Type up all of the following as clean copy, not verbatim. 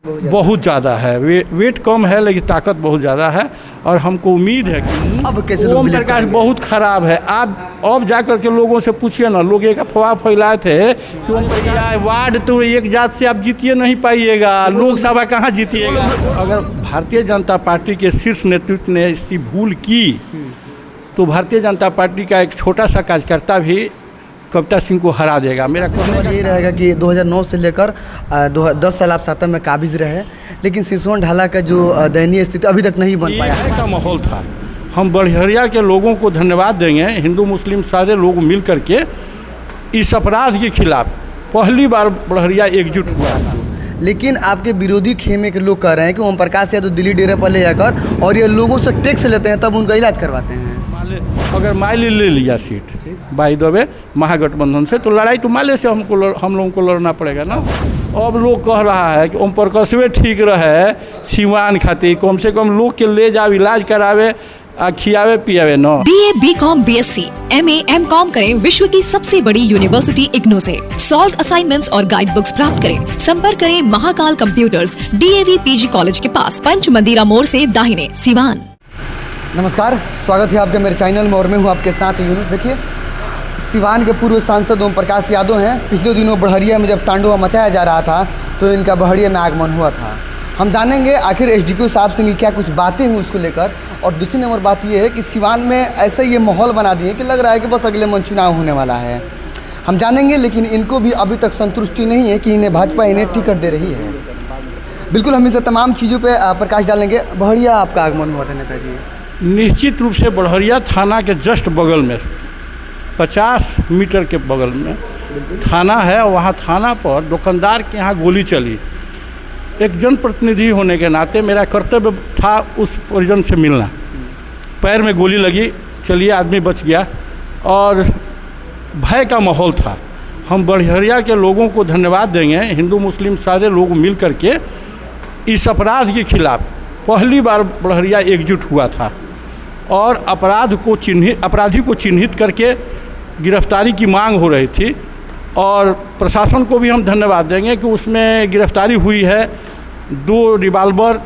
बहुत ज़्यादा है। वेट कम है लेकिन ताकत बहुत ज़्यादा है। और हमको उम्मीद है कि अब कैसे ओम प्रकाश बहुत खराब है। आप अब जा कर के लोगों से पूछिए ना, लोग एक अफवाह फैलाए थे कि ओम प्रकाश वार्ड तो एक जात से आप जीतिए नहीं पाइएगा, लोकसभा कहाँ जीतिएगा। अगर भारतीय जनता पार्टी के शीर्ष नेतृत्व ने इसकी भूल की तो भारतीय जनता पार्टी का एक छोटा सा कार्यकर्ता भी कविता सिंह को हरा देगा। मेरा कहना ये रहेगा कि 2009 से लेकर 10 साल आप सत्ता में काबिज रहे, लेकिन सिसोन ढाला का जो दयनीय स्थिति अभी तक नहीं बन पाया का माहौल था। हम बढ़िया के लोगों को धन्यवाद देंगे, हिंदू मुस्लिम सारे लोग मिल करके इस अपराध के खिलाफ पहली बार बढ़िया एकजुट हुआ था। लेकिन आपके विरोधी खेमे के लोग कह रहे हैं कि ओम प्रकाश यादव दिल्ली डेरे पर ले जाकर और ये लोगों से टैक्स लेते हैं तब उनका इलाज करवाते हैं। अगर माले ले लिया सीट बाई द वे महागठबंधन से तो लड़ाई तो माले से हम लोगों को लड़ना पड़ेगा ना। अब लोग कह रहा है कि ओम प्रकाश ठीक रहे सिवान खातिर, कम से कम लोग के ले जाओ इलाज करावे खियावे पियावे न। BA, BCom, BSc, MA, MCom करें विश्व की सबसे बड़ी यूनिवर्सिटी इग्नू से। सॉल्व असाइनमेंट्स और गाइड बुक्स प्राप्त करें। संपर्क करें Mahakal computers, DAV PG college के पास, पंच मंदिरा मोड़ से दाहिने, सिवान। नमस्कार, स्वागत है आपके मेरे चैनल में और मैं हूँ आपके साथ यूनुस। देखिए, सिवान के पूर्व सांसद ओम प्रकाश यादव हैं। पिछले दिनों बढ़िया में जब तांडव मचाया जा रहा था तो इनका बढ़िया में आगमन हुआ था। हम जानेंगे आखिर SDPO साहब से क्या कुछ बातें हुई उसको लेकर। और दूसरी नंबर बात यह है कि सिवान में ऐसा ये माहौल बना दिए कि लग रहा है कि बस अगले मन चुनाव होने वाला है। हम जानेंगे, लेकिन इनको भी अभी तक संतुष्टि नहीं है कि इन्हें भाजपा इन्हें टिकट दे रही है। बिल्कुल हम इसे तमाम चीज़ों पर प्रकाश डालेंगे। बढ़िया आपका आगमन हुआ था नेताजी। निश्चित रूप से बढ़िया थाना के जस्ट बगल में 50 मीटर के बगल में थाना है। वहाँ थाना पर दुकानदार के यहाँ गोली चली। एक जनप्रतिनिधि होने के नाते मेरा कर्तव्य था उस परिजन से मिलना। पैर में गोली लगी, चलिए आदमी बच गया और भय का माहौल था। हम बढ़िया के लोगों को धन्यवाद देंगे, हिंदू मुस्लिम सारे लोग मिल करके इस अपराध के खिलाफ पहली बार बढ़िया एकजुट हुआ था और अपराधी को चिन्हित करके गिरफ्तारी की मांग हो रही थी। और प्रशासन को भी हम धन्यवाद देंगे कि उसमें गिरफ्तारी हुई है। 2 रिवाल्वर,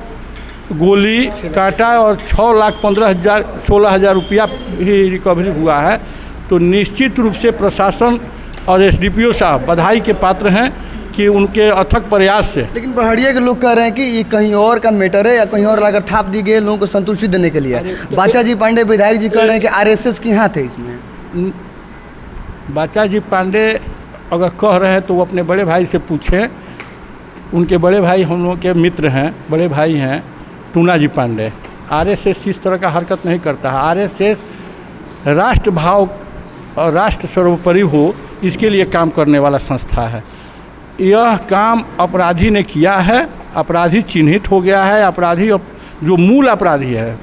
गोली, कांटा और 6,15,000-16,000 रुपया ही रिकवरी हुआ है। तो निश्चित रूप से प्रशासन और SDPO साहब बधाई के पात्र हैं कि उनके अथक प्रयास से। लेकिन बढ़िया के लोग कह रहे हैं कि ये कहीं और का मैटर है या कहीं और लाकर थाप दी गई लोगों को संतुष्टि देने के लिए। बाचाजी पांडे विधायक जी कह रहे हैं कि RSS के यहाँ थे इसमें। बाचाजी पांडे अगर कह रहे हैं तो वो अपने बड़े भाई से पूछें। उनके बड़े भाई हम लोगों के मित्र हैं, बड़े भाई हैं टूनाजी पांडे। RSS इस तरह का हरकत नहीं करता है। RSS राष्ट्र भाव और राष्ट्र सर्वोपरि हो इसके लिए काम करने वाला संस्था है। यह काम अपराधी ने किया है, अपराधी चिन्हित हो गया है। अपराधी जो मूल अपराधी है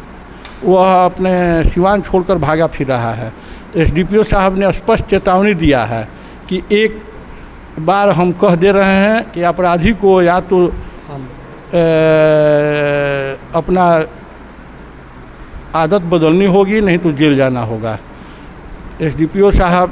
वह अपने सिवान छोड़कर भागा फिर रहा है। SDPO साहब ने स्पष्ट चेतावनी दिया है कि एक बार हम कह दे रहे हैं कि अपराधी को या तो अपना आदत बदलनी होगी, नहीं तो जेल जाना होगा। SDPO साहब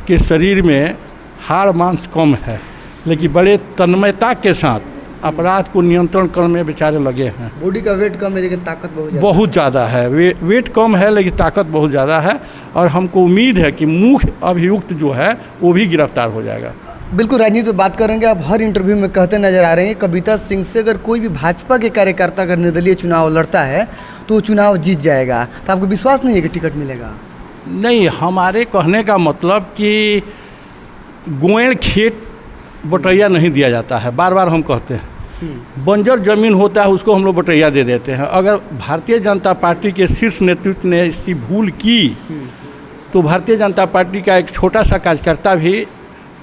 के शरीर में हाड़ मांस कम है, लेकिन बड़े तन्मयता के साथ अपराध को नियंत्रण करने में बेचारे लगे हैं। बॉडी का वेट कम है लेकिन ताकत बहुत ज़्यादा है। वेट कम है लेकिन ताकत बहुत ज़्यादा है। और हमको उम्मीद है कि मुख्य अभियुक्त जो है वो भी गिरफ्तार हो जाएगा। बिल्कुल, राजनीति पे बात करेंगे। आप हर इंटरव्यू में कहते नजर आ रहे हैं कविता सिंह से अगर कोई भी भाजपा के कार्यकर्ता अगर निर्दलीय चुनाव लड़ता है तो वो चुनाव जीत जाएगा। तो आपको विश्वास नहीं है कि टिकट मिलेगा? नहीं, हमारे कहने का मतलब कि गोएण खेत बटैया नहीं दिया जाता है। बार बार हम कहते हैं बंजर जमीन होता है उसको हम लोग बटैया दे देते हैं। अगर भारतीय जनता पार्टी के शीर्ष नेतृत्व ने इसकी भूल की तो भारतीय जनता पार्टी का एक छोटा सा कार्यकर्ता भी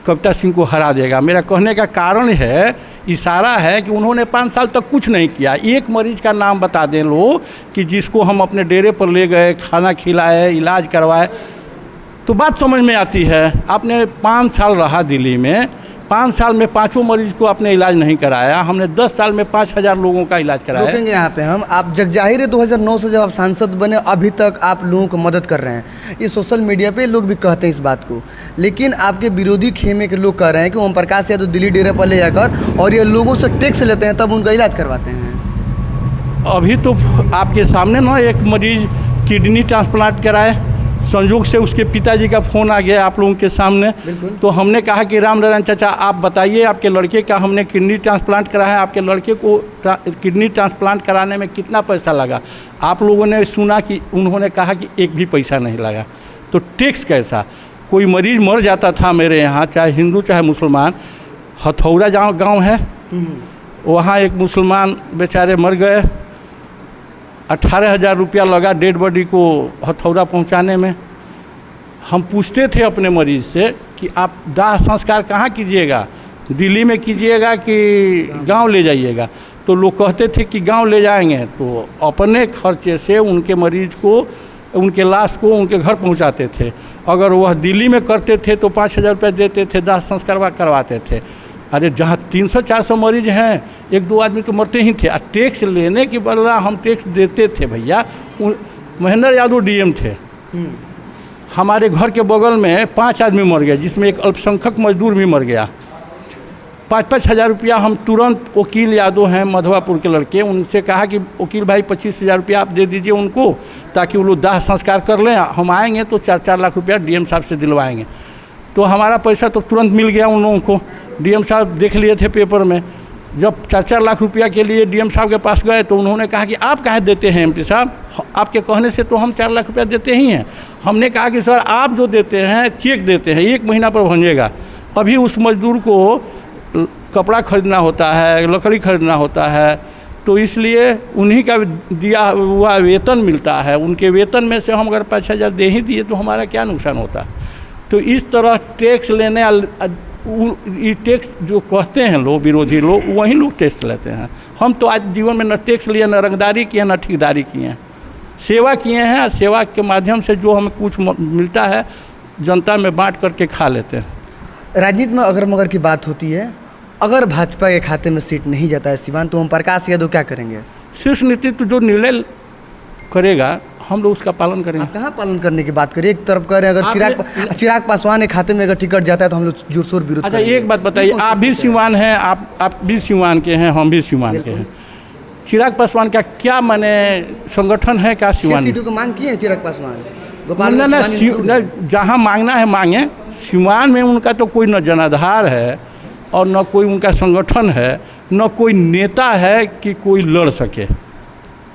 कविता सिंह को हरा देगा। मेरा कहने का कारण है, इशारा है कि उन्होंने 5 साल तक कुछ नहीं किया। एक मरीज का नाम बता दें लोग कि जिसको हम अपने डेरे पर ले गए, खाना खिलाए, इलाज करवाए, तो बात समझ में आती है। आपने 5 साल रहा दिल्ली में, 5 साल में 5 मरीज को आपने इलाज नहीं कराया, हमने 10 साल में 5000 लोगों का इलाज कराया। रोकेंगे यहाँ पे हम। आप जगजाहिर है 2009 से जब आप सांसद बने अभी तक आप लोगों को मदद कर रहे हैं, ये सोशल मीडिया पे लोग भी कहते हैं इस बात को, लेकिन आपके विरोधी खेमे के लोग कह रहे हैं कि ओम प्रकाश यादव दिल्ली डेरे पर ले जाकर और ये लोगों से टैक्स लेते हैं तब उनका इलाज करवाते हैं। अभी तो आपके सामने ना एक मरीज किडनी ट्रांसप्लांट कराए, संयोग से उसके पिताजी का फ़ोन आ गया आप लोगों के सामने। तो हमने कहा कि राम नारायण चाचा आप बताइए आपके लड़के का हमने किडनी ट्रांसप्लांट करा है, आपके लड़के को किडनी ट्रांसप्लांट कराने में कितना पैसा लगा? आप लोगों ने सुना कि उन्होंने कहा कि एक भी पैसा नहीं लगा। तो टैक्स कैसा? कोई मरीज मर जाता था मेरे यहाँ, चाहे हिंदू चाहे मुसलमान, हथौड़ा गाँव है, वहाँ एक मुसलमान बेचारे मर गए, 18,000 रुपया लगा डेड बॉडी को हथौड़ा पहुंचाने में। हम पूछते थे अपने मरीज से कि आप दाह संस्कार कहाँ कीजिएगा, दिल्ली में कीजिएगा कि गांव ले जाइएगा? तो लोग कहते थे कि गांव ले जाएंगे, तो अपने खर्चे से उनके मरीज को, उनके लाश को उनके घर पहुंचाते थे। अगर वह दिल्ली में करते थे तो 5,000 रुपये देते थे, दाह संस्कार करवाते थे। अरे जहाँ 300-400 मरीज हैं, 1-2 आदमी तो मरते ही थे। टैक्स लेने के बदला हम टैक्स देते थे भैया। महेंद्र यादव डीएम थे, हमारे घर के बगल में 5 आदमी मर गए, जिसमें एक अल्पसंख्यक मजदूर भी मर गया। 5-5 हज़ार रुपया हम तुरंत, वकील यादव हैं मधवापुर के लड़के, उनसे कहा कि वकील भाई 25,000 रुपया आप दे दीजिए उनको, ताकि वो लोग दाह संस्कार कर लें। हम आएँगे तो 4-4 लाख रुपया डीएम साहब से दिलवाएँगे। तो हमारा पैसा तो तुरंत मिल गया उन लोगों को। डीएम साहब देख लिए थे पेपर में। जब 4-4 लाख रुपया के लिए डीएम साहब के पास गए तो उन्होंने कहा कि आप काहे देते हैं एमपी साहब, आपके कहने से तो हम 4 लाख रुपया देते ही हैं। हमने कहा कि सर आप जो देते हैं चेक देते हैं, 1 महीना पर भंजेगा। अभी उस मजदूर को कपड़ा खरीदना होता है, लकड़ी खरीदना होता है, तो इसलिए उन्हीं का दिया हुआ वेतन मिलता है। उनके वेतन में से हम अगर 5,000 दे ही दिए तो हमारा क्या नुकसान होता? तो इस तरह टैक्स लेने, ये टैक्स जो कहते हैं लोग, विरोधी लोग, वही लोग टैक्स लेते हैं। हम तो आज जीवन में न टैक्स लिए, न रंगदारी किए, न ठेकेदारी किए हैं, सेवा किए हैं। सेवा के माध्यम से जो हमें कुछ मिलता है जनता में बांट करके खा लेते हैं। राजनीति में अगर मगर की बात होती है, अगर भाजपा के खाते में सीट नहीं जाता है सिवान, तो ओम प्रकाश यादव क्या करेंगे? शीर्ष नेतृत्व जो निर्णय करेगा हम लोग उसका पालन करेंगे। आप कहाँ पालन करने की बात करें? एक तरफ कह रहे हैं अगर चिराग पासवान के खाते में अगर टिकट जाता है तो हम लोग जोरशोर विरोध अच्छा करेंगे। एक बात बताइए, आप भी सिवान हैं, आप भी सिवान के हैं, हम भी सिवान के हैं। चिराग पासवान का क्या माने संगठन है क्या सिवान? सीटों की मांग की है चिराग पासवान? जहाँ मांगना है मांगे। सिवान में उनका तो कोई न जनाधार है और न कोई उनका संगठन है, न कोई नेता है कि कोई लड़ सके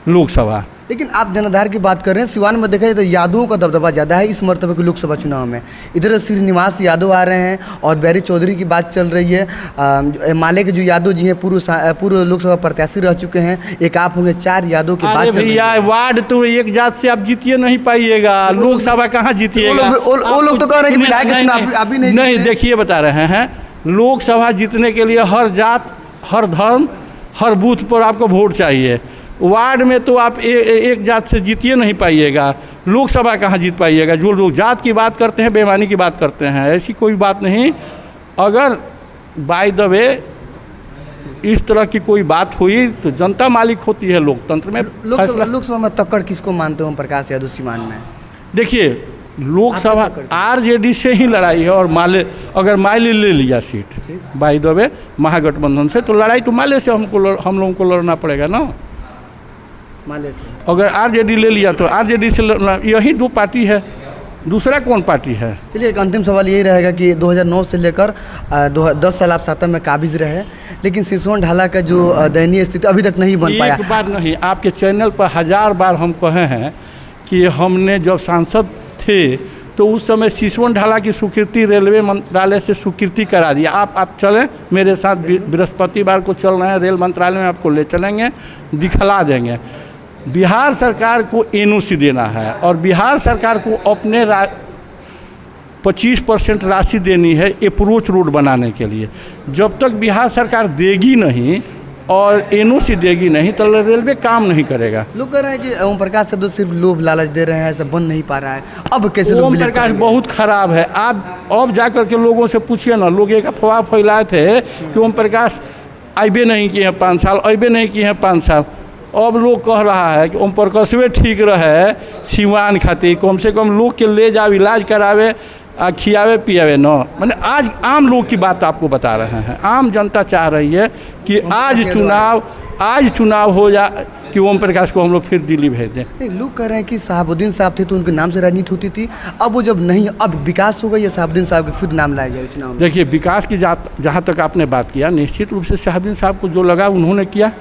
लोकसभा। लेकिन आप जनाधार की बात कर रहे हैं, सिवान में देखा जाए तो यादवों का दबदबा ज़्यादा है इस मरतबे के लोकसभा चुनाव में। इधर श्रीनिवास यादव आ रहे हैं और बैरी चौधरी की बात चल रही है। माले के जो यादव जी हैं पूर्व लोकसभा प्रत्याशी रह चुके हैं, एक आप होंगे, 4 यादव की बात चल रही है। वार्ड तो एक जात से आप जीतिए नहीं पाइएगा, लोकसभा कहाँ जीतिएगा? वो लोग तो कह रहे हैं कि विधायक के चुनाव अभी नहीं। देखिए बता रहे हैं, लोकसभा जीतने के लिए हर जात, हर धर्म, हर बूथ पर आपको वोट चाहिए। वार्ड में तो आप एक जात से जीतिए नहीं पाइएगा, लोकसभा कहाँ जीत पाइएगा? जो लोग जात की बात करते हैं बेईमानी की बात करते हैं, ऐसी कोई बात नहीं। अगर बाय द वे इस तरह की कोई बात हुई तो जनता मालिक होती है लोकतंत्र में। लोकसभा में तक्कड़ किसको मानते हो ओम प्रकाश यादव सिवान में? देखिए लोकसभा आरजेडी से ही लड़ाई है और माले, अगर माले ले लिया सीट बाय द वे महागठबंधन से, तो लड़ाई तो माले से हम लोगों को लड़ना पड़ेगा ना। माले से अगर आरजेडी ले लिया तो आरजेडी से यही 2 पार्टी है, दूसरा कौन पार्टी है? चलिए एक अंतिम सवाल यही रहेगा कि 2009 से लेकर 10 साल आप सत्ता में काबिज रहे, लेकिन सिसोन ढाला का जो दयनीय स्थिति अभी तक नहीं बन पाया। एक बार नहीं, आपके चैनल पर 1000 बार हम कहे हैं कि हमने जब सांसद थे तो उस समय सिसोन ढाला की स्वीकृति रेलवे मंत्रालय से स्वीकृति करा दिया। आप चलें मेरे साथ, बृहस्पतिवार को चल रहे हैं रेल मंत्रालय में, आपको ले चलेंगे, दिखला देंगे। बिहार सरकार को एनओसी देना है और बिहार सरकार को अपने 25% राशि देनी है अप्रोच रोड बनाने के लिए। जब तक बिहार सरकार देगी नहीं और एनओसी देगी नहीं तो रेलवे काम नहीं करेगा। लोग कह रहे हैं कि ओम प्रकाश यादव सिर्फ लोभ लालच दे रहे हैं, ऐसा बन नहीं पा रहा है। अब कैसे लोग ओम बिलीव प्रकाश करेंगे? बहुत खराब है। आप अब जा कर के लोगों से पूछिए ना, लोग एक अफवाह फैलाए थे कि ओम प्रकाश अबे नहीं किए हैं 5 साल, अबे नहीं किए हैं 5 साल। अब लोग कह रहा है कि ओम प्रकाश वे ठीक रहे सिवान खातिर, कम से कम लोग के ले जाओ इलाज करावे आ खियावे पियावे न। मैंने आज आम लोग की बात आपको बता रहे हैं। आम जनता चाह रही है कि आज चुनाव हो जा कि ओम प्रकाश को हम लोग फिर दिल्ली भेज दें। नहीं, लोग कह रहे हैं कि शहाबुद्दीन साहब थे तो उनके नाम से राजनीति होती थी, अब वो जब नहीं, अब विकास होगा या शहाबुद्दीन साहब के फिर नाम लाया जाए चुनाव में? देखिए, विकास की जहाँ तक आपने बात किया, निश्चित रूप से शहाबुद्दीन साहब को जो लगा उन्होंने किया,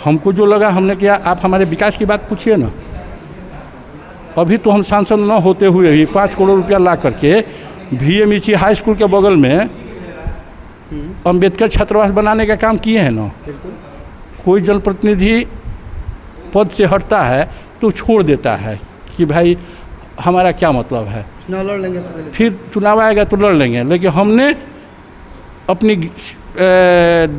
हमको जो लगा हमने किया। आप हमारे विकास की बात पूछिए ना। अभी तो हम सांसद न होते हुए भी 5 करोड़ रुपया ला करके VMEC हाई स्कूल के बगल में अंबेडकर छात्रावास बनाने का काम किए हैं ना। कोई जनप्रतिनिधि पद से हटता है तो छोड़ देता है कि भाई हमारा क्या मतलब है, चुनाव लड़ लेंगे, फिर चुनाव आएगा तो लड़ लेंगे। लेकिन हमने अपनी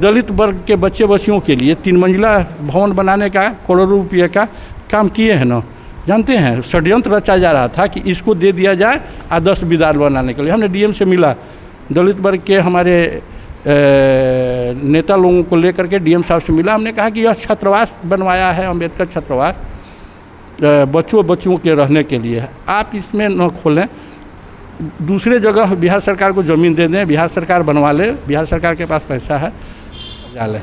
दलित वर्ग के बच्चे बच्चियों के लिए 3 मंजिला भवन बनाने का करोड़ों रुपये का काम किए हैं ना। जानते हैं, षड्यंत्र रचा जा रहा था कि इसको दे दिया जाए आदर्श विद्यालय बनाने के लिए। हमने DM से मिला, दलित वर्ग के हमारे नेता लोगों को लेकर के DM साहब से मिला। हमने कहा कि यह छात्रावास बनवाया है, अंबेडकर छात्रावास बच्चों के रहने के लिए, आप इसमें न खोलें, दूसरे जगह बिहार सरकार को ज़मीन दे दें, बिहार सरकार बनवा ले, बिहार सरकार के पास पैसा है, जा लें।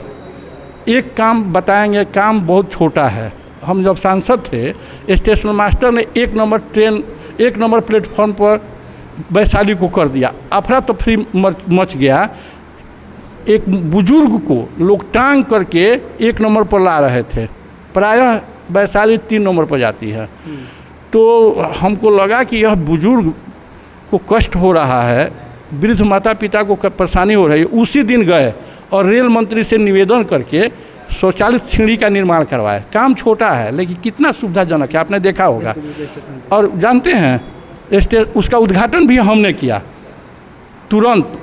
एक काम बताएंगे, काम बहुत छोटा है। हम जब सांसद थे, स्टेशन मास्टर ने 1 नंबर प्लेटफॉर्म पर वैशाली को कर दिया, अफरा तफरी मच गया। एक बुजुर्ग को लोग टांग करके 1 नंबर पर ला रहे थे, प्रायः वैशाली 3 नंबर पर जाती है। तो हमको लगा कि यह बुजुर्ग को कष्ट हो रहा है, वृद्ध माता पिता को परेशानी हो रही है। उसी दिन गए और रेल मंत्री से निवेदन करके स्वचालित सीढ़ी का निर्माण करवाए। काम छोटा है लेकिन कितना सुविधाजनक है, आपने देखा होगा। और जानते हैं, उसका उद्घाटन भी हमने किया तुरंत।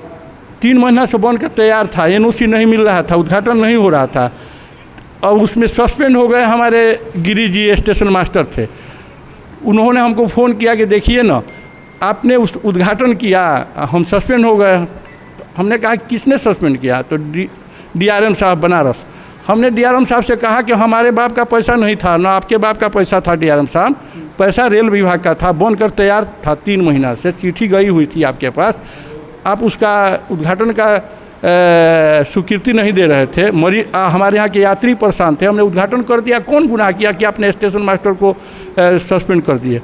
3 महीना से बनकर तैयार था, NOC नहीं मिल रहा था, उद्घाटन नहीं हो रहा था। और उसमें सस्पेंड हो गए हमारे गिरी जी, स्टेशन मास्टर थे। उन्होंने हमको फ़ोन किया कि देखिए ना, आपने उस उद्घाटन किया, हम सस्पेंड हो गए। हमने कहा किसने सस्पेंड किया? तो DRM साहब बनारस। हमने DRM साहब से कहा कि हमारे बाप का पैसा नहीं था, ना आपके बाप का पैसा था DRM साहब, पैसा रेल विभाग का था, बनकर तैयार था 3 महीना से, चिट्ठी गई हुई थी आपके पास, आप उसका उद्घाटन का स्वीकृति नहीं दे रहे थे। हमारे यहाँ के यात्री परेशान थे, हमने उद्घाटन कर दिया। कौन गुनाह किया कि आपने स्टेशन मास्टर को सस्पेंड कर दिए?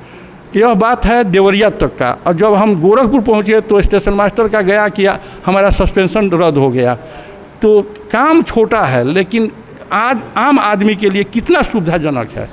यह बात है देवरिया तक का। और जब हम गोरखपुर पहुँचे तो स्टेशन मास्टर का गया कि हमारा सस्पेंशन रद्द हो गया। तो काम छोटा है लेकिन आज आम आदमी के लिए कितना सुविधाजनक है।